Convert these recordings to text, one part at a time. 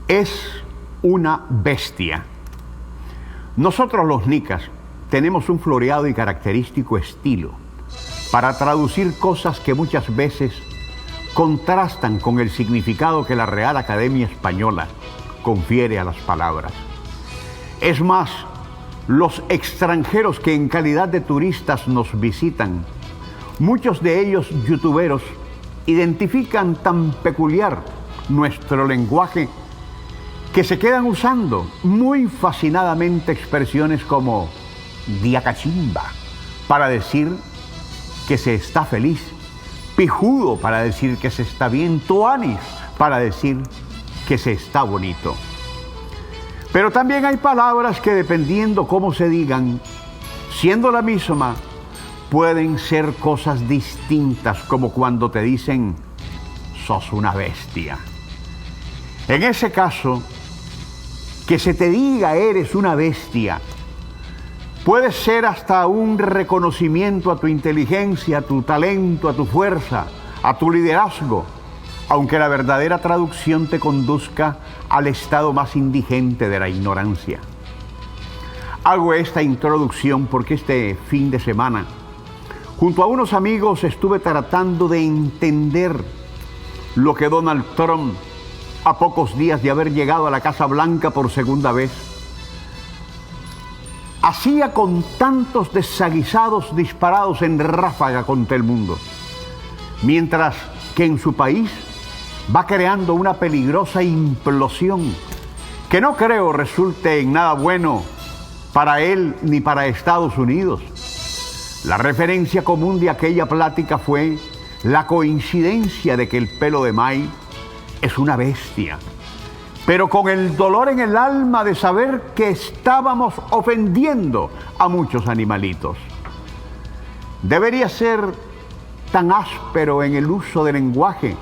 es una bestia. Nosotros los nicas tenemos un floreado y característico estilo para traducir cosas que muchas veces contrastan con el significado que la Real Academia Española confiere a las palabras. Es más, los extranjeros que en calidad de turistas nos visitan, muchos de ellos youtuberos, identifican tan peculiar nuestro lenguaje que se quedan usando muy fascinadamente expresiones como diacachimba para decir que se está feliz, pijudo para decir que se está bien, tuanis para decir que se está bonito. Pero también hay palabras que, dependiendo cómo se digan, siendo la misma, pueden ser cosas distintas, como cuando te dicen sos una bestia. En ese caso, que se te diga eres una bestia puede ser hasta un reconocimiento a tu inteligencia, a tu talento, a tu fuerza, a tu liderazgo, aunque la verdadera traducción te conduzca al estado más indigente de la ignorancia. Hago esta introducción porque este fin de semana, junto a unos amigos, estuve tratando de entender lo que Donald Trump, a pocos días de haber llegado a la Casa Blanca por segunda vez, hacía con tantos desaguisados disparados en ráfaga contra el mundo, mientras que en su país va creando una peligrosa implosión que no creo resulte en nada bueno para él ni para Estados Unidos. La referencia común de aquella plática fue la coincidencia de que el pelo de May es una bestia, pero con el dolor en el alma de saber que estábamos ofendiendo a muchos animalitos. Debería ser tan áspero en el uso del lenguaje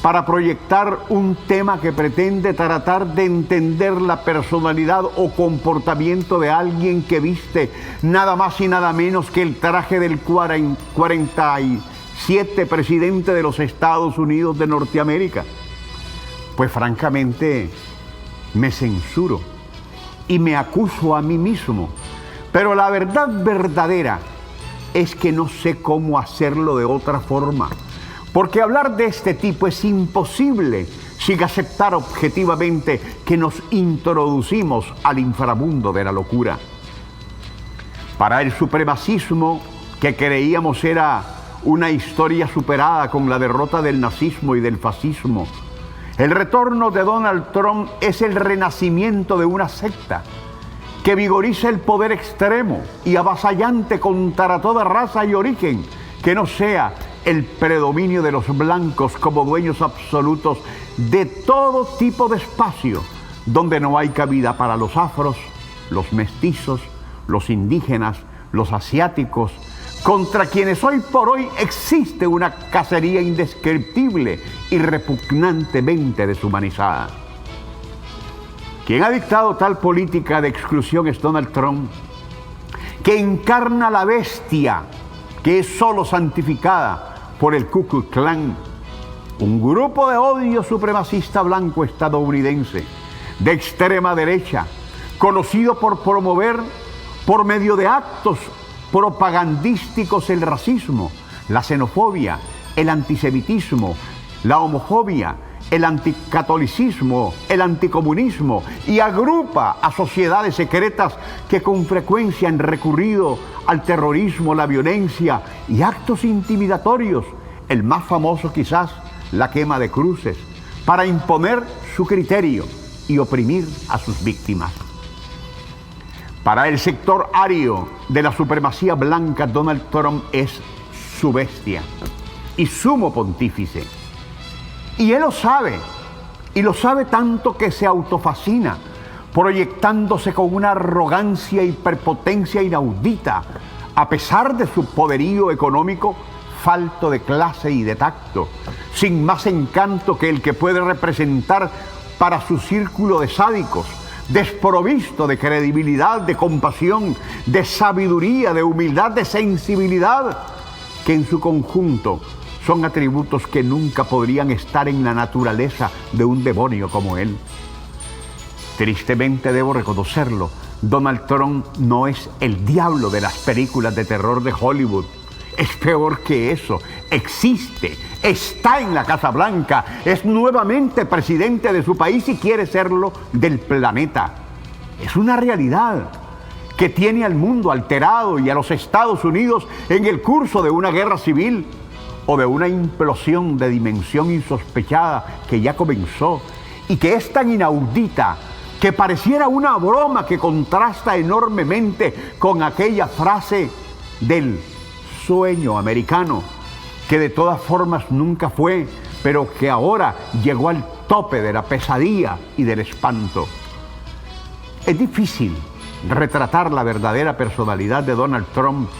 para proyectar un tema que pretende tratar de entender la personalidad o comportamiento de alguien que viste nada más y nada menos que el traje del 47 presidente de los Estados Unidos de Norteamérica. Pues francamente me censuro y me acuso a mí mismo, pero la verdad verdadera es que no sé cómo hacerlo de otra forma, porque hablar de este tipo es imposible sin aceptar objetivamente que nos introducimos al inframundo de la locura. Para el supremacismo, que creíamos era una historia superada con la derrota del nazismo y del fascismo, el retorno de Donald Trump es el renacimiento de una secta que vigoriza el poder extremo y avasallante contra toda raza y origen que no sea el predominio de los blancos como dueños absolutos de todo tipo de espacio, donde no hay cabida para los afros, los mestizos, los indígenas, los asiáticos, contra quienes hoy por hoy existe una cacería indescriptible y repugnantemente deshumanizada. Quien ha dictado tal política de exclusión es Donald Trump, que encarna la bestia que es solo santificada por el Ku Klux Klan, un grupo de odio supremacista blanco estadounidense de extrema derecha, conocido por promover por medio de actos propagandísticos el racismo, la xenofobia, el antisemitismo, la homofobia, el anticatolicismo, el anticomunismo, y agrupa a sociedades secretas que con frecuencia han recurrido al terrorismo, la violencia y actos intimidatorios, el más famoso quizás la quema de cruces, para imponer su criterio y oprimir a sus víctimas. Para el sector ario de la supremacía blanca, Donald Trump es su bestia y sumo pontífice. Y él lo sabe, y lo sabe tanto que se autofascina, proyectándose con una arrogancia y prepotencia inaudita, a pesar de su poderío económico, falto de clase y de tacto, sin más encanto que el que puede representar para su círculo de sádicos, desprovisto de credibilidad, de compasión, de sabiduría, de humildad, de sensibilidad, que en su conjunto son atributos que nunca podrían estar en la naturaleza de un demonio como él. Tristemente debo reconocerlo, Donald Trump no es el diablo de las películas de terror de Hollywood. Es peor que eso. Existe, está en la Casa Blanca, es nuevamente presidente de su país y quiere serlo del planeta. Es una realidad que tiene al mundo alterado y a los Estados Unidos en el curso de una guerra civil o de una implosión de dimensión insospechada que ya comenzó y que es tan inaudita que pareciera una broma que contrasta enormemente con aquella frase del sueño americano, que de todas formas nunca fue, pero que ahora llegó al tope de la pesadilla y del espanto. Es difícil retratar la verdadera personalidad de Donald Trump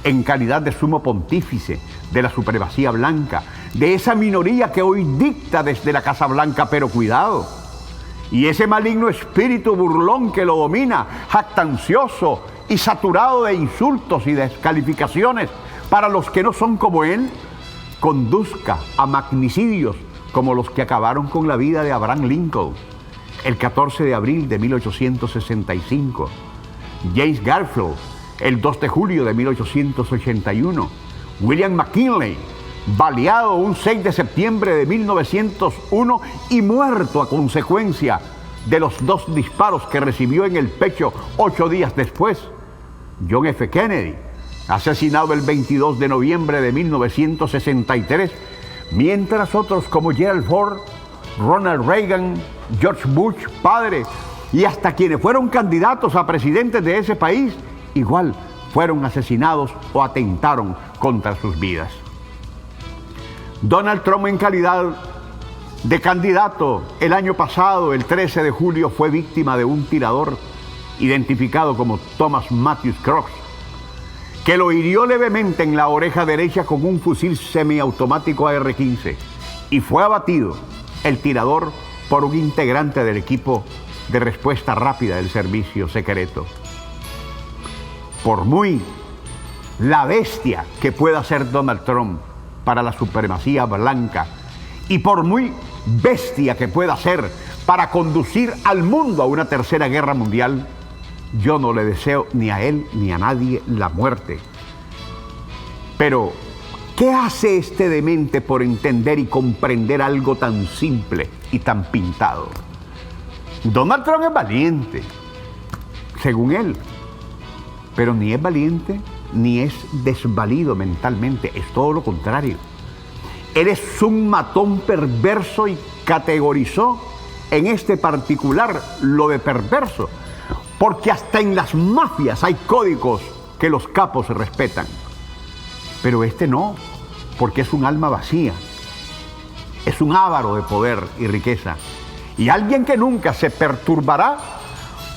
en calidad de sumo pontífice de la supremacía blanca, de esa minoría que hoy dicta desde la Casa Blanca, pero cuidado, y ese maligno espíritu burlón que lo domina, jactancioso y saturado de insultos y descalificaciones para los que no son como él, conduzca a magnicidios como los que acabaron con la vida de Abraham Lincoln el 14 de abril de 1865, James Garfield el 2 de julio de 1881, William McKinley baleado un 6 de septiembre de 1901 y muerto a consecuencia de los 2 disparos que recibió en el pecho 8 días después, John F. Kennedy, asesinado el 22 de noviembre de 1963, mientras otros como Gerald Ford, Ronald Reagan, George Bush padre y hasta quienes fueron candidatos a presidentes de ese país, igual fueron asesinados o atentaron contra sus vidas. Donald Trump, en calidad de candidato, el año pasado, el 13 de julio, fue víctima de un tirador identificado como Thomas Matthews Crooks, que lo hirió levemente en la oreja derecha con un fusil semiautomático AR-15 y fue abatido el tirador por un integrante del equipo de respuesta rápida del servicio secreto. Por muy la bestia que pueda ser Donald Trump para la supremacía blanca y por muy bestia que pueda ser para conducir al mundo a una tercera guerra mundial, yo no le deseo ni a él ni a nadie la muerte. Pero, ¿qué hace este demente por entender y comprender algo tan simple y tan pintado? Donald Trump es valiente, según él, pero ni es valiente ni es desvalido mentalmente, es todo lo contrario. Él es un matón perverso y categorizó en este particular lo de perverso, porque hasta en las mafias hay códigos que los capos respetan. Pero este no, porque es un alma vacía, es un avaro de poder y riqueza, y alguien que nunca se perturbará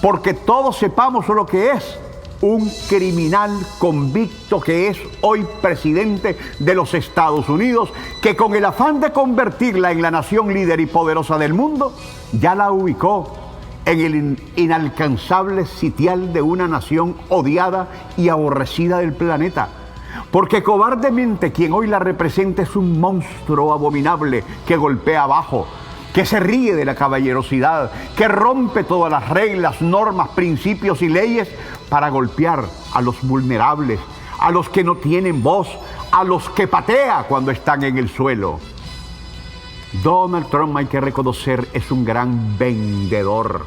porque todos sepamos lo que es un criminal convicto que es hoy presidente de los Estados Unidos, que con el afán de convertirla en la nación líder y poderosa del mundo, ya la ubicó en el inalcanzable sitial de una nación odiada y aborrecida del planeta. Porque cobardemente quien hoy la representa es un monstruo abominable que golpea abajo, que se ríe de la caballerosidad, que rompe todas las reglas, normas, principios y leyes para golpear a los vulnerables, a los que no tienen voz, a los que patea cuando están en el suelo. Donald Trump, hay que reconocer, es un gran vendedor.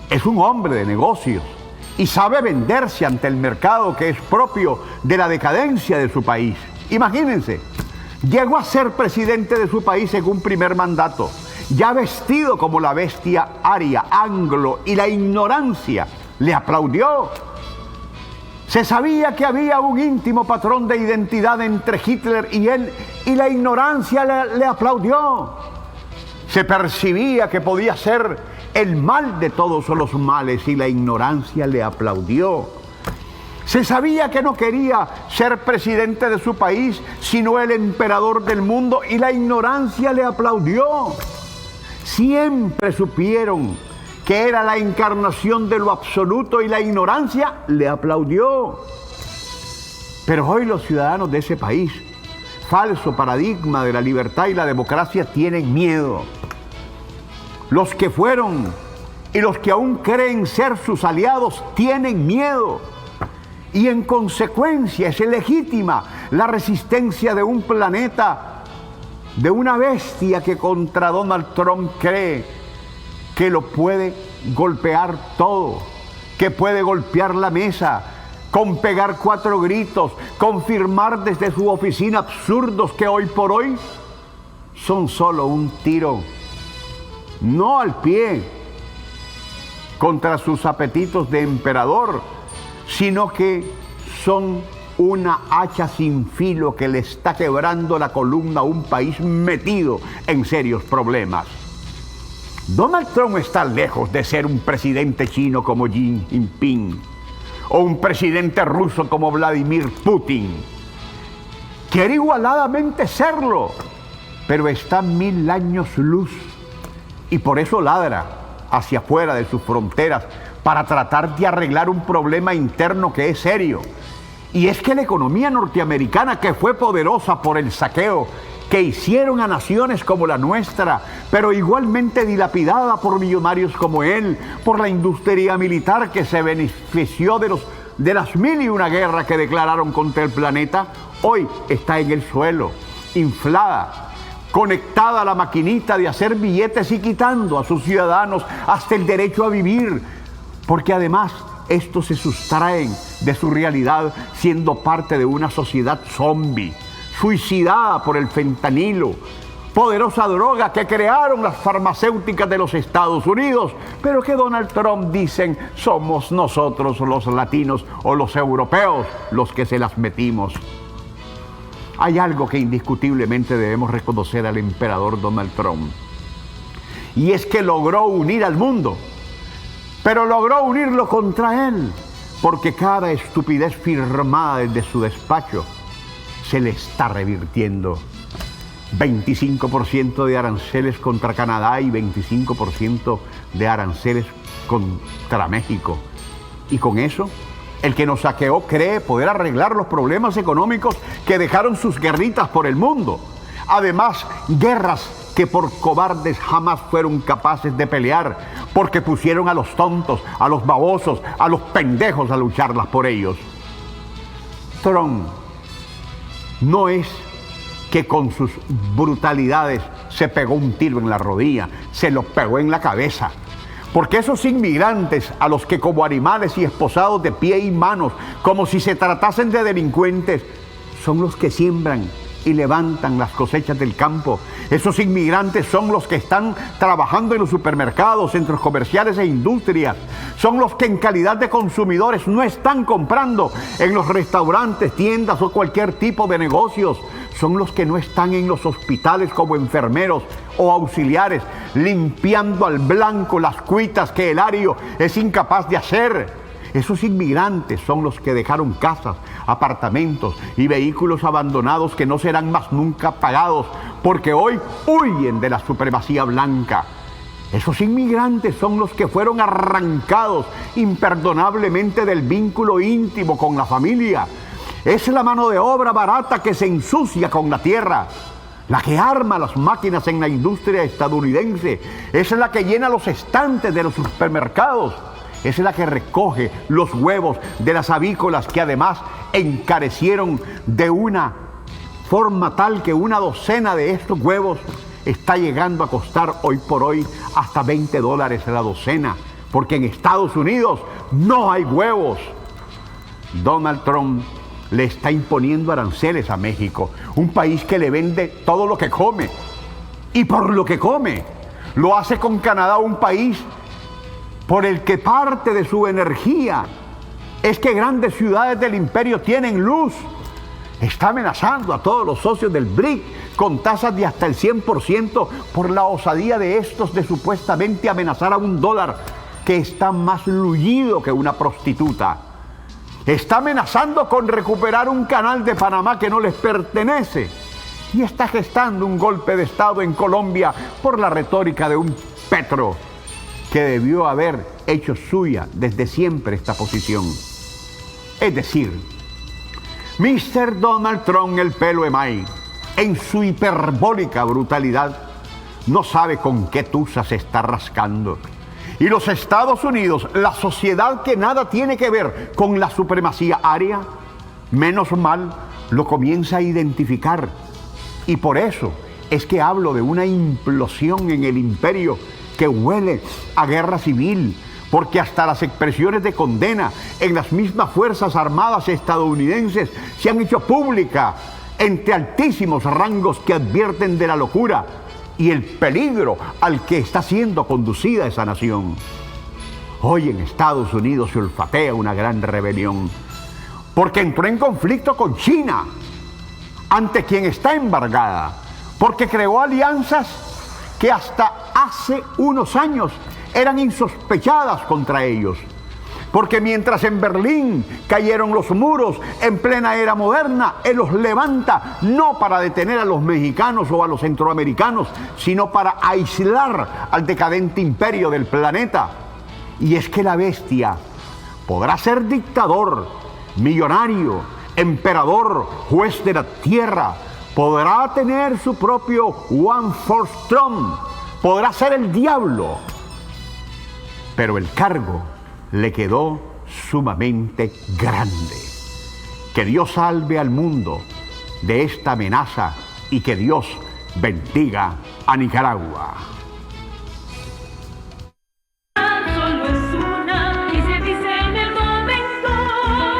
Es un hombre de negocios y sabe venderse ante el mercado que es propio de la decadencia de su país. Imagínense, llegó a ser presidente de su país en un primer mandato, ya vestido como la bestia aria, anglo, y la ignorancia le aplaudió. Se sabía que había un íntimo patrón de identidad entre Hitler y él, y la ignorancia le aplaudió. Se percibía que podía ser el mal de todos los males, y la ignorancia le aplaudió. Se sabía que no quería ser presidente de su país, sino el emperador del mundo, y la ignorancia le aplaudió. Siempre supieron que era la encarnación de lo absoluto, y la ignorancia le aplaudió. Pero hoy los ciudadanos de ese país, falso paradigma de la libertad y la democracia tienen miedo. Los que fueron y los que aún creen ser sus aliados tienen miedo. Y en consecuencia es legítima la resistencia de un planeta, de una bestia que contra Donald Trump cree que lo puede golpear todo, que puede golpear la mesa, con pegar 4 gritos, con firmar desde su oficina absurdos que hoy por hoy son solo un tiro, no al pie, contra sus apetitos de emperador, sino que son una hacha sin filo que le está quebrando la columna a un país metido en serios problemas. Donald Trump está lejos de ser un presidente chino como Xi Jinping o un presidente ruso como Vladimir Putin. Quiere igualadamente serlo, pero está 1000 años luz y por eso ladra hacia afuera de sus fronteras para tratar de arreglar un problema interno que es serio. Y es que la economía norteamericana, que fue poderosa por el saqueo que hicieron a naciones como la nuestra, pero igualmente dilapidada por millonarios como él, por la industria militar que se benefició de las 1001 guerras que declararon contra el planeta, hoy está en el suelo, inflada, conectada a la maquinita de hacer billetes y quitando a sus ciudadanos hasta el derecho a vivir, porque además estos se sustraen de su realidad siendo parte de una sociedad zombie, suicidada por el fentanilo, poderosa droga que crearon las farmacéuticas de los Estados Unidos, pero que Donald Trump dicen somos nosotros los latinos o los europeos los que se las metimos. Hay algo que indiscutiblemente debemos reconocer al emperador Donald Trump, y es que logró unir al mundo, pero logró unirlo contra él, porque cada estupidez firmada desde su despacho se le está revirtiendo. 25% de aranceles contra Canadá y 25% de aranceles contra México. Y con eso, el que nos saqueó cree poder arreglar los problemas económicos que dejaron sus guerritas por el mundo. Además, guerras que por cobardes jamás fueron capaces de pelear, porque pusieron a los tontos, a los babosos, a los pendejos a lucharlas por ellos. Trump no es que con sus brutalidades se pegó un tiro en la rodilla, se lo pegó en la cabeza. Porque esos inmigrantes a los que como animales y esposados de pie y manos, como si se tratasen de delincuentes, son los que siembran y levantan las cosechas del campo. Esos inmigrantes son los que están trabajando en los supermercados, centros comerciales e industrias. Son los que en calidad de consumidores no están comprando en los restaurantes, tiendas o cualquier tipo de negocios. Son los que no están en los hospitales como enfermeros o auxiliares, limpiando al blanco las cuitas que el erario es incapaz de hacer. Esos inmigrantes son los que dejaron casas, apartamentos y vehículos abandonados que no serán más nunca pagados, porque hoy huyen de la supremacía blanca. Esos inmigrantes son los que fueron arrancados imperdonablemente del vínculo íntimo con la familia. Es la mano de obra barata que se ensucia con la tierra, la que arma las máquinas en la industria estadounidense, es la que llena los estantes de los supermercados, es la que recoge los huevos de las avícolas que además encarecieron de una forma tal que una docena de estos huevos está llegando a costar hoy por hoy hasta $20 la docena, porque en Estados Unidos no hay huevos. Donald Trump le está imponiendo aranceles a México, un país que le vende todo lo que come, y por lo que come. Lo hace con Canadá, un país por el que parte de su energía es que grandes ciudades del imperio tienen luz. Está amenazando a todos los socios del BRIC con tasas de hasta el 100% por la osadía de estos de supuestamente amenazar a un dólar que está más lullido que una prostituta. Está amenazando con recuperar un canal de Panamá que no les pertenece. Y está gestando un golpe de Estado en Colombia por la retórica de un Petro, que debió haber hecho suya desde siempre esta posición. Es decir, Mr. Donald Trump, el pelo emay, en su hiperbólica brutalidad, no sabe con qué tusa se está rascando. Y los Estados Unidos, la sociedad que nada tiene que ver con la supremacía aria, menos mal lo comienza a identificar. Y por eso es que hablo de una implosión en el imperio que huele a guerra civil, porque hasta las expresiones de condena en las mismas Fuerzas Armadas estadounidenses se han hecho públicas entre altísimos rangos que advierten de la locura y el peligro al que está siendo conducida esa nación. Hoy en Estados Unidos se olfatea una gran rebelión, porque entró en conflicto con China, ante quien está embargada, porque creó alianzas que hasta hace unos años eran insospechadas contra ellos. Porque mientras en Berlín cayeron los muros en plena era moderna, Él los levanta no para detener a los mexicanos o a los centroamericanos, sino para aislar al decadente imperio del planeta. Y es que la bestia podrá ser dictador, millonario, emperador, juez de la tierra, podrá tener su propio one-fourth throne, podrá ser el diablo, pero el cargo le quedó sumamente grande. Que Dios salve al mundo de esta amenaza y que Dios bendiga a Nicaragua.